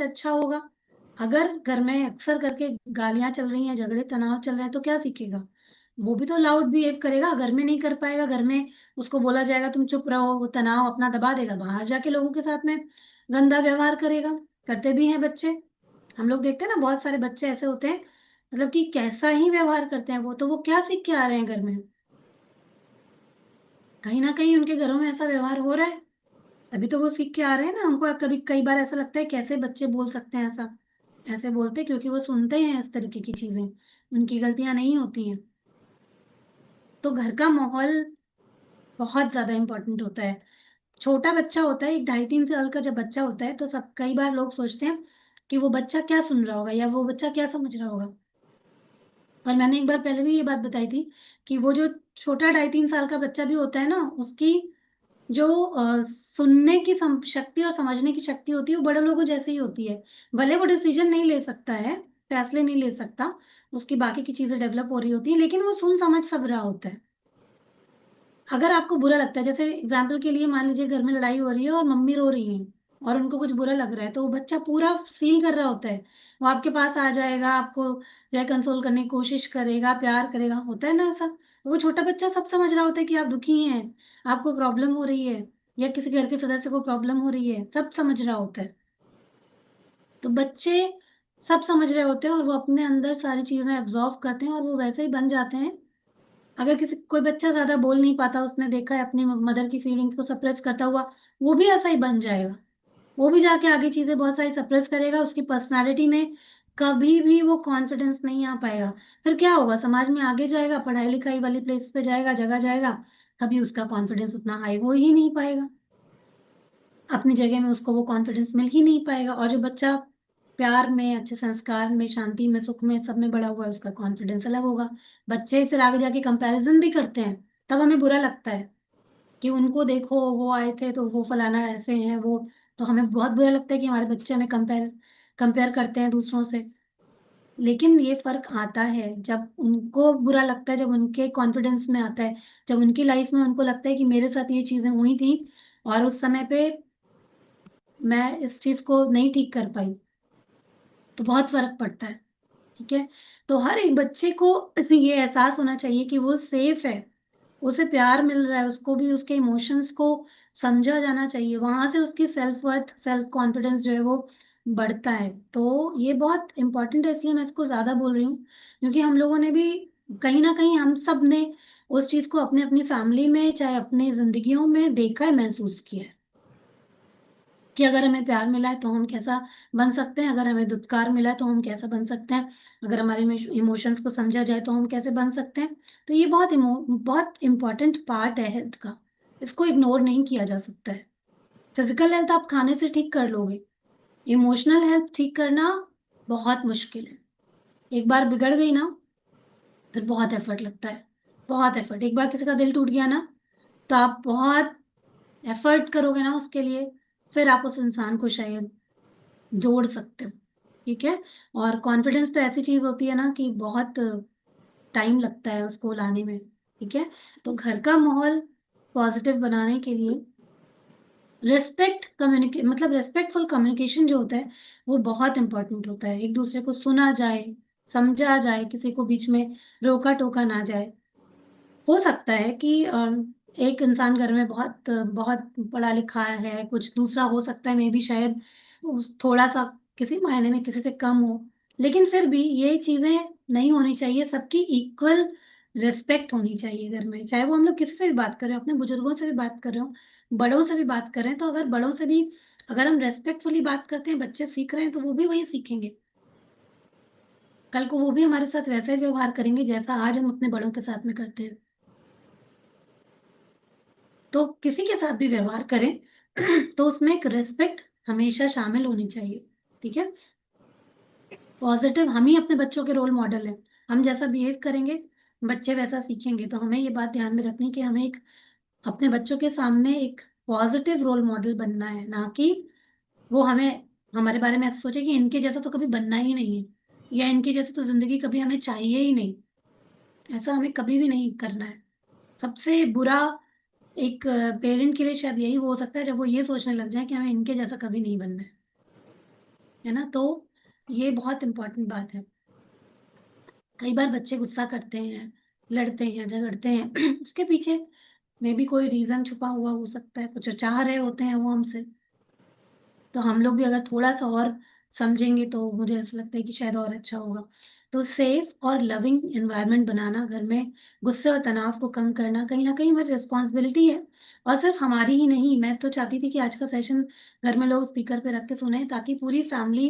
अच्छा होगा। अगर घर में अक्सर करके गालियाँ चल रही हैं, झगड़े तनाव चल रहे हैं तो क्या सीखेगा? वो भी तो लाउड बिहेव करेगा, घर में नहीं कर पाएगा, घर में उसको बोला जाएगा तुम चुप रहो, वो तनाव अपना दबा देगा, बाहर जाके लोगों के साथ में गंदा व्यवहार करेगा। करते भी हैं बच्चे। हम लोग देखते हैं ना बहुत सारे बच्चे ऐसे होते हैं, मतलब कि कैसा ही व्यवहार करते हैं वो, तो वो क्या सीख के आ रहे हैं घर में? कहीं न कहीं उनके घरों में ऐसा व्यवहार हो रहा है, तभी तो वो सीख के आ रहे हैं ना। हमको कभी कई बार ऐसा लगता है कैसे बच्चे बोल सकते हैं ऐसा? ऐसे बोलते हैं क्योंकि वो सुनते हैं इस तरीके की चीज़ें, उनकी गलतियाँ नहीं होती हैं। तो घर का माहौल बहुत ज़्यादा इम्पोर्टेंट होता है। छोटा बच्चा होता है, एक ढाई 3 साल का जब बच्चा होता है, तो सब कई बार लोग सोचते हैं कि वो बच्चा क्या सुन रहा होगा या वो बच्चा क्या समझ रहा होगा। और मैंने एक बार पहले भी ये बात बताई थी कि वो जो छोटा ढाई 3 साल का बच्चा भी होता है ना, उसकी जो सुनने की शक्ति और समझने की शक्ति होती है, वो बड़े लोगों जैसे ही होती है। भले वो डिसीज़न नहीं ले सकता है, फैसले नहीं ले सकता, उसकी बाकी की चीज़ें डेवलप हो रही होती हैं, लेकिन वो सुन समझ सब रहा होता है। अगर आपको बुरा लगता है, जैसे एग्ज़ाम्पल के लिए मान लीजिए घर में लड़ाई हो रही है और मम्मी रो रही हैं और उनको कुछ बुरा लग रहा है, तो वो बच्चा पूरा फ़ील कर रहा होता है। वो आपके पास आ जाएगा, आपको जो है कंसोल करने की कोशिश करेगा, प्यार करेगा, होता है ना ऐसा? तो वो छोटा बच्चा सब समझ रहा होता है कि आप दुखी हैं, आपको प्रॉब्लम हो रही है या किसी घर के सदस्य को प्रॉब्लम हो रही है, सब समझ रहा होता है। तो बच्चे सब समझ रहे होते हैं और वो अपने अंदर सारी चीज़ें एब्ज़ॉर्ब करते हैं और वो वैसे ही बन जाते हैं। अगर किसी कोई बच्चा ज़्यादा बोल नहीं पाता, उसने देखा है अपनी मदर की फीलिंग्स को सप्रेस करता हुआ, वो भी ऐसा ही बन जाएगा। वो भी जाके आगे चीज़ें बहुत सारी सप्रेस करेगा, उसकी पर्सनैलिटी में कभी भी वो कॉन्फिडेंस नहीं आ पाएगा। फिर क्या होगा? समाज में आगे जाएगा, पढ़ाई-लिखाई वाली प्लेस पे जाएगा, जगह जाएगा, कभी उसका कॉन्फिडेंस उतना हाई हो ही नहीं पाएगा। अपनी जगह में उसको वो कॉन्फिडेंस मिल ही नहीं पाएगा और जो बच्चा प्यार में, अच्छे संस्कार में, शांति में, सुख में, सब में बड़ा हुआ है, उसका कॉन्फिडेंस अलग होगा। बच्चे फिर आगे जाके कंपैरिज़न भी करते हैं, तब हमें बुरा लगता है कि उनको देखो वो आए थे तो वो फलाना ऐसे हैं वो, तो हमें बहुत बुरा लगता है कि हमारे बच्चे हमें कंपेयर करते हैं दूसरों से। लेकिन ये फ़र्क आता है जब उनको बुरा लगता है, जब उनके कॉन्फिडेंस में आता है, जब उनकी लाइफ़ में उनको लगता है कि मेरे साथ ये चीज़ें हुई थी और उस समय पे मैं इस चीज़ को नहीं ठीक कर पाई, तो बहुत फ़र्क पड़ता है, ठीक है? तो हर एक बच्चे को ये एहसास होना चाहिए कि वो सेफ़ है, उसे प्यार मिल रहा है, उसको भी उसके इमोशंस को समझा जाना चाहिए, वहाँ से उसकी सेल्फ वर्थ, सेल्फ कॉन्फिडेंस जो है वो बढ़ता है। तो ये बहुत इम्पोर्टेंट है इसलिए मैं इसको ज़्यादा बोल रही हूँ, क्योंकि हम लोगों ने भी कहीं न कहीं हम सब ने उस चीज़ को अपनी फैमिली में, चाहे अपनी ज़िंदगियों में देखा है, महसूस किया है। कि अगर हमें प्यार मिला है तो हम कैसा बन सकते हैं, अगर हमें दुत्कार मिला है तो हम कैसा बन सकते हैं, अगर हमारे इमोशंस को समझा जाए तो हम कैसे बन सकते हैं। तो ये बहुत इम्पोर्टेंट पार्ट है हेल्थ का, इसको इग्नोर नहीं किया जा सकता है। फिज़िकल हेल्थ आप खाने से ठीक कर लोगे, इमोशनल हेल्थ ठीक करना बहुत मुश्किल है। एक बार बिगड़ गई ना, फिर बहुत एफर्ट लगता है, बहुत एफर्ट। एक बार किसी का दिल टूट गया ना, तो आप बहुत एफर्ट करोगे ना उसके लिए, फिर आप उस इंसान को शायद जोड़ सकते हो, ठीक है? और कॉन्फिडेंस तो ऐसी चीज़ होती है ना कि बहुत टाइम लगता है उसको लाने में, ठीक है? तो घर का माहौल पॉज़िटिव बनाने के लिए रिस्पेक्टफुल कम्युनिकेशन जो होता है, वो बहुत इम्पोर्टेंट होता है। एक-दूसरे को सुना जाए, समझा जाए, किसी को बीच में रोका-टोका ना जाए। हो सकता है कि एक इंसान घर में बहुत बहुत पढ़ा-लिखा है, कुछ दूसरा हो सकता है मेबी शायद थोड़ा-सा किसी मायने में किसी से कम हो। लेकिन फिर भी ये चीज़ें नहीं होनी चाहिए, सबकी इक्वल रिस्पेक्ट होनी चाहिए घर में। चाहे वो हम लोग किसी से भी बात कर रहे हो, अपने बुजुर्गों से भी बात कर रहे हो, बड़ों से भी बात कर रहे हैं, तो अगर बड़ों से भी अगर हम रिस्पेक्टफुली बात करते हैं, बच्चे सीख रहे हैं, तो वो भी वही सीखेंगे। कल को वो भी हमारे साथ वैसा ही व्यवहार करेंगे, जैसा आज हम अपने बड़ों के साथ में करते हैं। तो किसी के साथ भी व्यवहार करें तो उसमें एक रिस्पेक्ट हमेशा शामिल होनी चाहिए, ठीक है? पॉज़िटिव हम ही अपने बच्चों के रोल मॉडल हैं। हम जैसा बिहेव करेंगे, बच्चे वैसा सीखेंगे। तो हमें ये बात ध्यान में रखनी है कि हमें एक अपने बच्चों के सामने एक पॉज़िटिव रोल मॉडल बनना है, ना कि वो हमें हमारे बारे में ऐसा सोचे कि इनके जैसा तो कभी बनना ही नहीं है या इनके जैसे तो ज़िंदगी कभी हमें चाहिए ही नहीं। ऐसा हमें कभी भी नहीं करना है। सबसे बुरा एक पेरेंट के लिए शायद यही हो सकता है जब वो ये सोचने लग जाए कि हमें इनके जैसा कभी नहीं बनना है। है ना? तो ये बहुत इम्पोर्टेंट बात है। कई बार बच्चे गुस्सा करते हैं, लड़ते हैं, झगड़ते हैं, उसके पीछे मेबी कोई रीज़न छुपा हुआ हो सकता है, कुछ चाह रहे होते हैं वो हमसे। तो हम लोग भी अगर थोड़ा-सा और समझेंगे तो मुझे ऐसा लगता है कि शायद और अच्छा होगा। तो सेफ और लविंग एनवायरनमेंट बनाना घर में गुस्से और तनाव को कम करना कहीं न कहीं हमारी रिस्पॉन्सिबिलिटी है और सिर्फ़ हमारी ही नहीं, मैं तो चाहती थी कि आज का सेशन घर में लोग स्पीकर पे रख के सुनें ताकि पूरी फैमिली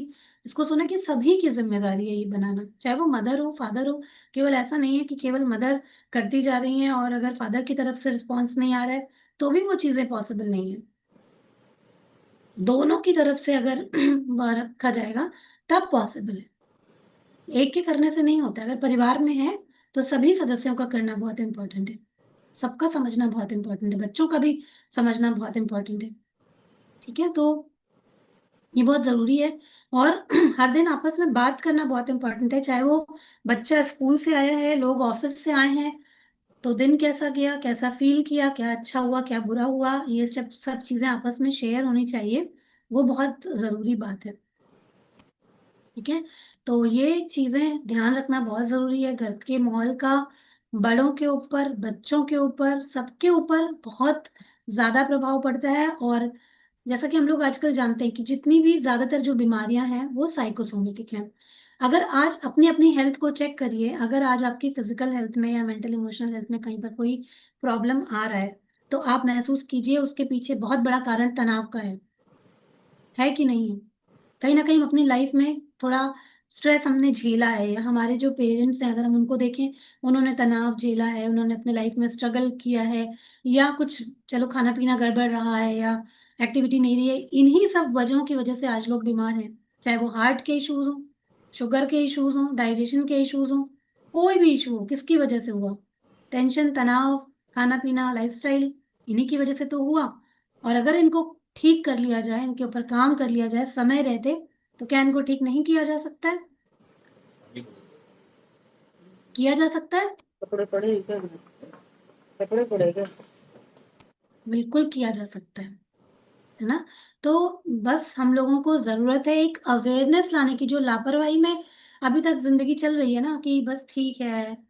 इसको सुने कि सभी की ज़िम्मेदारी है ये बनाना। चाहे वो मदर हो, फादर हो, केवल ऐसा नहीं है कि केवल मदर करती जा रही हैं और अगर फादर की तरफ से रिस्पॉन्स नहीं आ रहा है, तो भी वो चीज़ें पॉसिबल नहीं है। दोनों की तरफ से अगर रखा जाएगा तब पॉसिबल है। एक के करने से नहीं होता है। अगर परिवार में है तो सभी सदस्यों का करना बहुत इम्पोर्टेंट है। सबका समझना बहुत इम्पोर्टेंट है, बच्चों का भी समझना बहुत इम्पोर्टेंट है। ठीक है? तो ये बहुत ज़रूरी है और हर दिन आपस में बात करना बहुत इम्पोर्टेंट है, चाहे वो बच्चा स्कूल से आया है, लोग ऑफ़िस से आए हैं, तो दिन कैसा गया, कैसा फ़ील किया, क्या अच्छा हुआ, क्या बुरा हुआ, ये सब चीज़ें आपस में शेयर होनी चाहिए। वो बहुत ज़रूरी बात है। ठीक है? तो ये चीज़ें ध्यान रखना बहुत ज़रूरी है, घर के माहौल का बड़ों के ऊपर, बच्चों के ऊपर, सबके ऊपर बहुत ज़्यादा प्रभाव पड़ता है और जैसा कि हम लोग आजकल जानते हैं कि जितनी भी ज़्यादातर जो बीमारियाँ हैं, वो साइकोसोमेटिक हैं। अगर आज अपनी-अपनी हेल्थ को चेक करिए, अगर आज आपकी फिज़िकल हेल्थ में या मेंटल इमोशनल हेल्थ में कहीं पर कोई प्रॉब्लम आ रहा है, तो आप महसूस कीजिए उसके पीछे बहुत बड़ा कारण तनाव का है कि नहीं है? कहीं न कहीं हम अपनी लाइफ में थोड़ा स्ट्रेस हमने झेला है या हमारे जो पेरेंट्स हैं अगर हम उनको देखें, उन्होंने तनाव झेला है, उन्होंने अपने लाइफ में स्ट्रगल किया है या कुछ चलो खाना-पीना गड़बड़ रहा है या एक्टिविटी नहीं रही है, इन्हीं सब वजहों की वजह से आज लोग बीमार हैं। चाहे वो हार्ट के इश्यूज़ हों, शुगर के इश्यूज़ हों, डाइजेशन के इश्यूज़ हों, कोई भी इश्यू हो, किसकी वजह से हुआ? टेंशन, तनाव, खाना-पीना, लाइफ़स्टाइल इन्हीं की वजह से तो हुआ और अगर इनको ठीक कर लिया जाए, इनके ऊपर काम कर लिया जाए समय रहते, तो क्या इनको ठीक नहीं किया जा सकता है? किया जा सकता है? कपड़े पड़े हैं क्या? कपड़े पड़े क्या? बिल्कुल किया जा सकता है ना? तो बस हम लोगों को ज़रूरत है एक अवेयरनेस लाने की, जो लापरवाही में अभी तक ज़िंदगी चल रही है ना कि बस ठीक है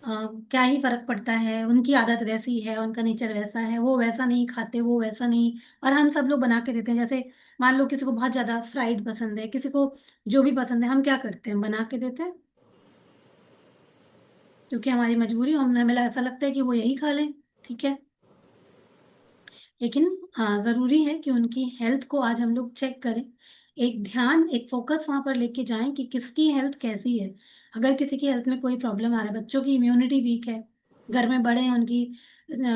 अ, क्या ही फ़र्क पड़ता है, उनकी आदत वैसी है, उनका नेचर वैसा है, वो वैसा नहीं खाते, वो वैसा नहीं और हम सब लोग बना के देते हैं। जैसे मान लो किसी को बहुत ज़्यादा फ्राइड पसंद है, किसी को जो भी पसंद है, हम क्या करते हैं, बना के देते हैं। क्योंकि हमारी मजबूरी हमें ऐसा लगता है कि वो यही खा लें, ठीक है। लेकिन ज़रूरी है कि उनकी हेल्थ को आज हम लोग चेक करें। एक ध्यान, एक फ़ोकस वहाँ पर लेके जाएँ कि किसकी हेल्थ कैसी है। अगर किसी की हेल्थ में कोई प्रॉब्लम आ रहा है, बच्चों की इम्यूनिटी वीक है, घर में बड़े हैं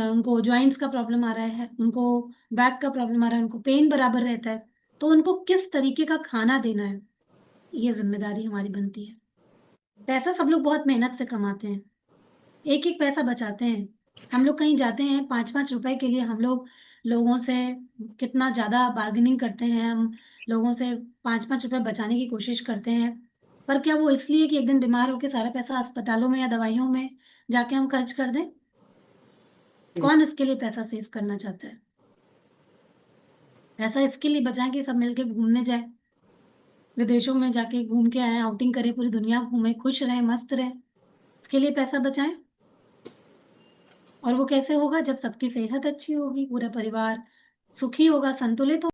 उनको जॉइंट्स का प्रॉब्लम आ रहा है, उनको बैक का प्रॉब्लम आ रहा है, उनको पेन बराबर रहता है, तो उनको किस तरीके का खाना देना है, ये ज़िम्मेदारी हमारी बनती है। पैसा सब लोग बहुत मेहनत से कमाते हैं। एक-एक पैसा बचाते हैं। हम लोग कहीं जाते हैं 5-5 रुपए के लिए हम लोग लोगों से कितना ज़्यादा बार्गेनिंग करते हैं, हम लोगों से 5-5 रुपए बचाने की कोशिश करते हैं। पर क्या वो इसलिए कि एक दिन बीमार होके सारा पैसा अस्पतालों में या दवाइयों में जाके हम खर्च कर दें? कौन इसके लिए पैसा सेव करना चाहता है? पैसा इसके लिए बचाएँ कि सब मिलके घूमने जाएँ, विदेशों में जाके घूम के आएँ, आउटिंग करें, पूरी दुनिया घूमें, खुश रहें, मस्त रहें। इसके लिए पैसा बचाएँ। और वो कैसे होगा जब सबकी सेहत अच्छी होगी, पूरा परिवार सुखी होगा, संतुलित हो